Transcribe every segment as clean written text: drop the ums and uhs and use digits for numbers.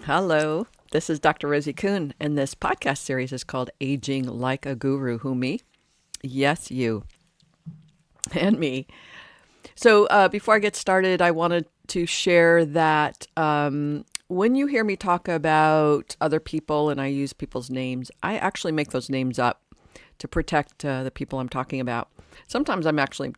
Hello, this is Dr. Rosie Kuhn, and this podcast series is called Aging Like a Guru. Who, me? Yes, you and me. So, before I get started, I wanted to share that when you hear me talk about other people and I use people's names, I actually make those names up to protect the people I'm talking about. Sometimes I'm actually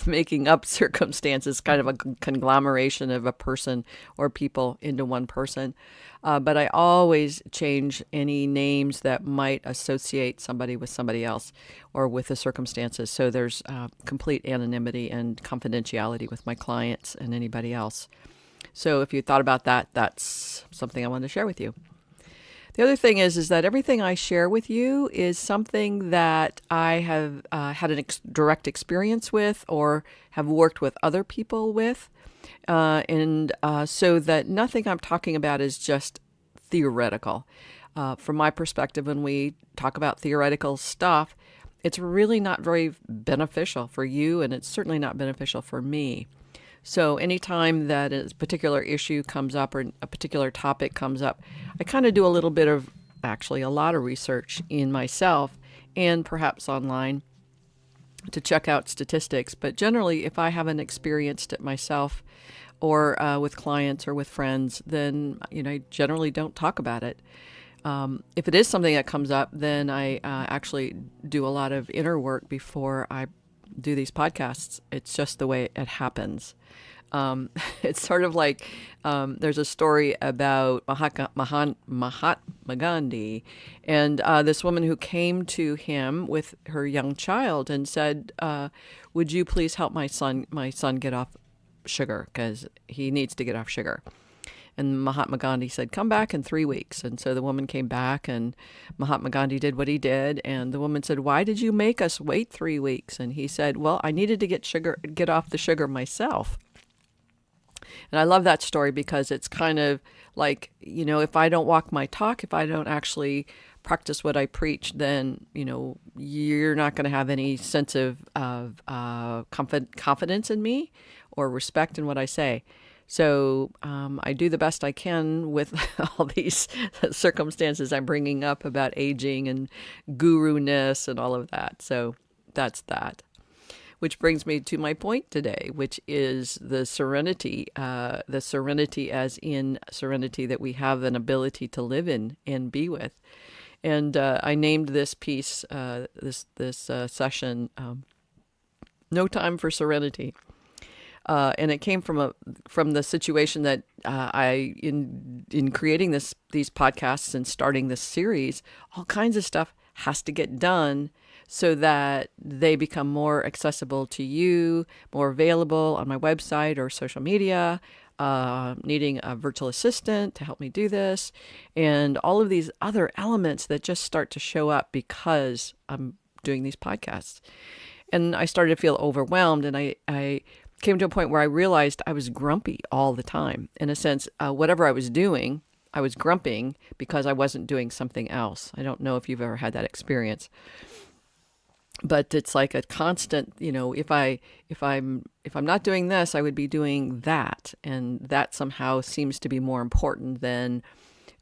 making up circumstances, kind of a conglomeration of a person or people into one person. But I always change any names that might associate somebody with somebody else or with the circumstances. So there's complete anonymity and confidentiality with my clients and anybody else. So if you thought about that, that's something I wanted to share with you. The other thing is that everything I share with you is something that I have had a direct experience with or have worked with other people with. So that nothing I'm talking about is just theoretical. From my perspective, when we talk about theoretical stuff, it's really not very beneficial for you, and it's certainly not beneficial for me. So anytime that a particular issue comes up or a particular topic comes up, I kind of do a little bit of, actually a lot of research in myself and perhaps online to check out statistics. But generally, if I haven't experienced it myself or with clients or with friends, then I generally don't talk about it. If it is something that comes up, then I actually do a lot of inner work before I do these podcasts. It's just the way it happens. It's sort of like there's a story about Mahatma Gandhi, and this woman who came to him with her young child and said, "Would you please help my son get off sugar, because he needs to get off sugar." And Mahatma Gandhi said, "Come back in 3 weeks." And so the woman came back, and Mahatma Gandhi did what he did. And the woman said, "Why did you make us wait 3 weeks?" And he said, "Well, I needed to get off the sugar myself." And I love that story because it's kind of like, if I don't walk my talk, if I don't actually practice what I preach, then, you're not going to have any sense of confidence in me or respect in what I say. So I do the best I can with all these circumstances I'm bringing up about aging and guru-ness and all of that. So that's that. Which brings me to my point today, which is the serenity as in serenity that we have an ability to live in and be with. And I named this piece, this session, "No Time for Serenity." And it came from the situation that in creating these podcasts and starting this series, all kinds of stuff has to get done so that they become more accessible to you, more available on my website or social media, needing a virtual assistant to help me do this, and all of these other elements that just start to show up because I'm doing these podcasts. And I started to feel overwhelmed, and I came to a point where I realized I was grumpy all the time. In a sense, whatever I was doing, I was grumping because I wasn't doing something else. I don't know if you've ever had that experience. But it's like a constant, if I'm not doing this, I would be doing that, and that somehow seems to be more important than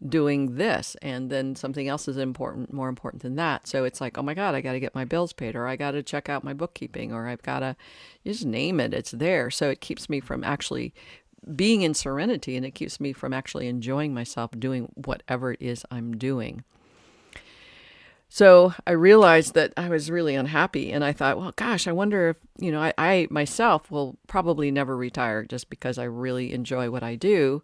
doing this, and then something else is more important than that. So it's like, oh my God, I got to get my bills paid, or I got to check out my bookkeeping, or I've got to, you just name it, it's there. So it keeps me from actually being in serenity, and it keeps me from actually enjoying myself doing whatever it is I'm doing. So I realized that I was really unhappy, and I thought, well, gosh, I wonder if, I myself will probably never retire just because I really enjoy what I do.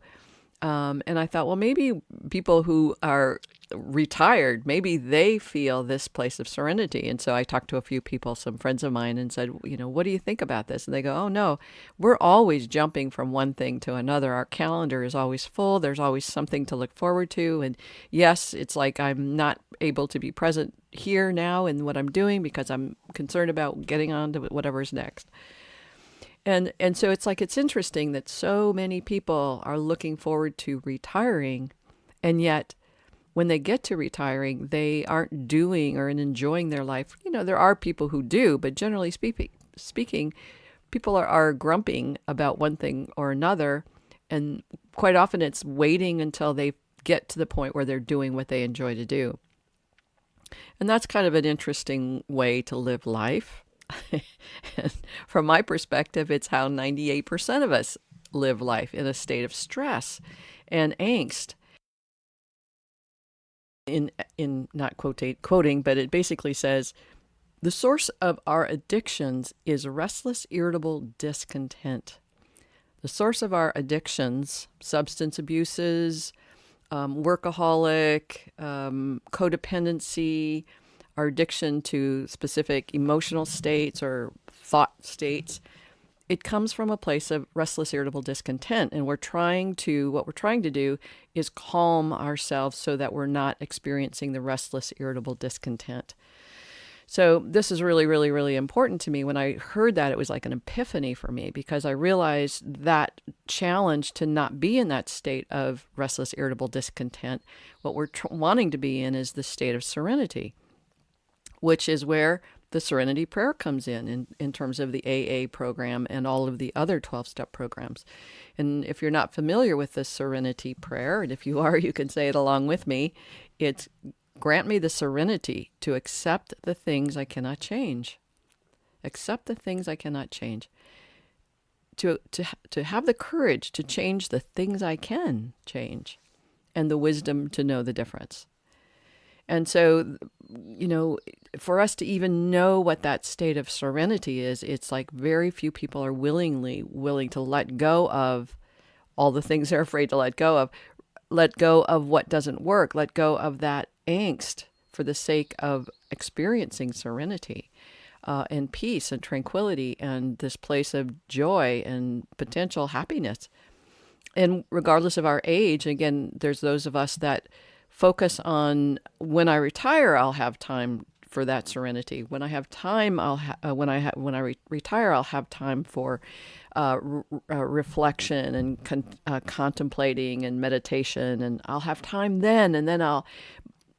And I thought, well, maybe people who are retired, maybe they feel this place of serenity. And so I talked to a few people, some friends of mine, and said, what do you think about this? And they go, oh, no, we're always jumping from one thing to another. Our calendar is always full. There's always something to look forward to. And yes, it's like I'm not able to be present here now in what I'm doing because I'm concerned about getting on to whatever's next. And so it's like, it's interesting that so many people are looking forward to retiring, and yet when they get to retiring, they aren't doing or enjoying their life. There are people who do, but generally speaking, people are grumping about one thing or another. And quite often it's waiting until they've get to the point where they're doing what they enjoy to do. And that's kind of an interesting way to live life. And from my perspective, it's how 98% of us live life, in a state of stress and angst. In not quoting, but it basically says, the source of our addictions is restless, irritable discontent. The source of our addictions, substance abuses, workaholic, codependency, our addiction to specific emotional states or thought states, it comes from a place of restless, irritable discontent. And what we're trying to do is calm ourselves so that we're not experiencing the restless, irritable discontent. So this is really, really, really important to me. When I heard that, it was like an epiphany for me, because I realized that challenge to not be in that state of restless, irritable discontent. What we're wanting to be in is the state of serenity, which is where the Serenity prayer comes in terms of the AA program and all of the other 12-step programs. And if you're not familiar with the Serenity prayer, and if you are, you can say it along with me. It's, grant me the serenity to accept the things I cannot change. Accept the things I cannot change. To have the courage to change the things I can change, and the wisdom to know the difference. And so, for us to even know what that state of serenity is, it's like very few people are willing to let go of all the things they're afraid to let go of what doesn't work, let go of that angst for the sake of experiencing serenity and peace and tranquility and this place of joy and potential happiness. And regardless of our age, again, there's those of us that focus on, when I retire, I'll have time for that serenity. When I have time, when I retire, I'll have time for reflection and contemplating and meditation, and I'll have time then, and then I'll.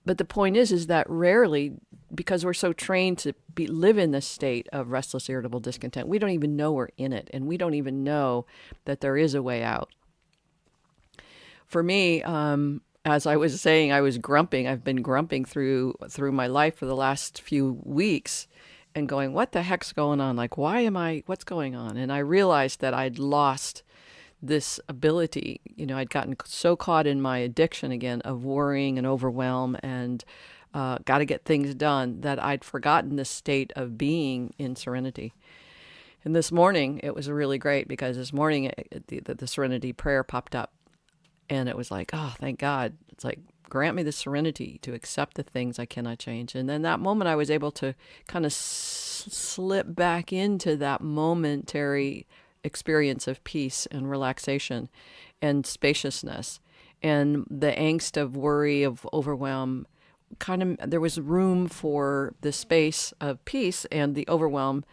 But the point is that rarely, because we're so trained to live in this state of restless, irritable discontent, we don't even know we're in it, and we don't even know that there is a way out. For me, as I was saying, I was grumping. I've been grumping through my life for the last few weeks and going, what the heck's going on? Like, what's going on? And I realized that I'd lost this ability. I'd gotten so caught in my addiction again of worrying and overwhelm and got to get things done, that I'd forgotten the state of being in serenity. And this morning, it was really great, because this morning the Serenity prayer popped up. And it was like, oh, thank God. It's like, grant me the serenity to accept the things I cannot change. And then that moment, I was able to kind of slip back into that momentary experience of peace and relaxation and spaciousness. And the angst of worry, of overwhelm, there was room for the space of peace, and the overwhelm.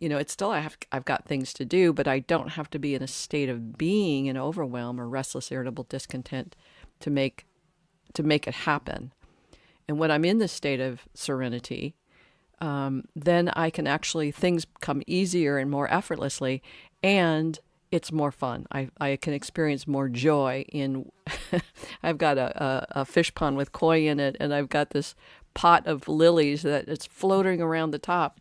It's still, I've got things to do, but I don't have to be in a state of being in overwhelm or restless, irritable discontent to make it happen. And when I'm in this state of serenity, then I can actually, things come easier and more effortlessly, and it's more fun. I can experience more joy in, I've got a fish pond with koi in it, and I've got this pot of lilies that it's floating around the top.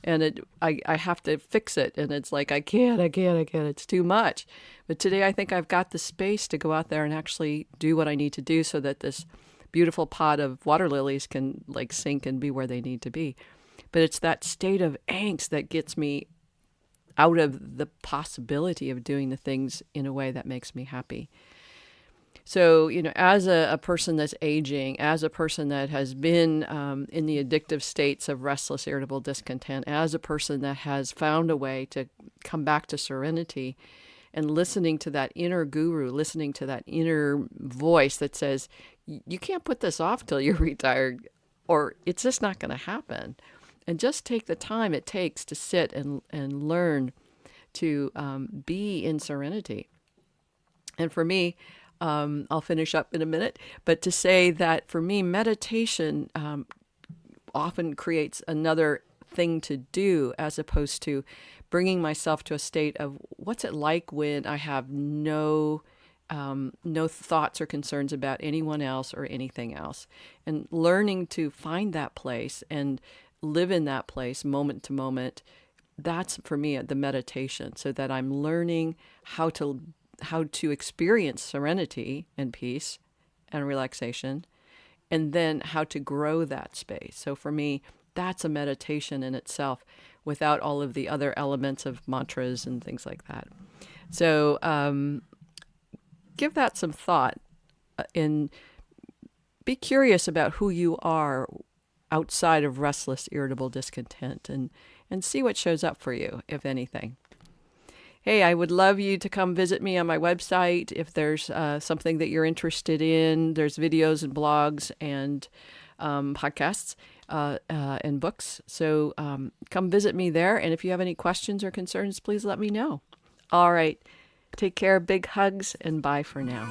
And I have to fix it. And it's like, I can't, it's too much. But today I think I've got the space to go out there and actually do what I need to do so that this beautiful pot of water lilies can like sink and be where they need to be. But it's that state of angst that gets me out of the possibility of doing the things in a way that makes me happy. So, as a person that's aging, as a person that has been in the addictive states of restless, irritable discontent, as a person that has found a way to come back to serenity, and listening to that inner guru, listening to that inner voice that says, you can't put this off till you're retired, or it's just not going to happen. And just take the time it takes to sit and learn to be in serenity. And for me, I'll finish up in a minute, but to say that for me, meditation often creates another thing to do, as opposed to bringing myself to a state of what's it like when I have no no thoughts or concerns about anyone else or anything else. And learning to find that place and live in that place moment to moment, that's for me the meditation, so that I'm learning how to experience serenity and peace and relaxation, and then how to grow that space. So for me, that's a meditation in itself, without all of the other elements of mantras and things like that. So give that some thought, and be curious about who you are outside of restless, irritable discontent, and see what shows up for you, if anything. Hey, I would love you to come visit me on my website if there's something that you're interested in. There's videos and blogs and podcasts and books. So come visit me there. And if you have any questions or concerns, please let me know. All right. Take care. Big hugs, and bye for now.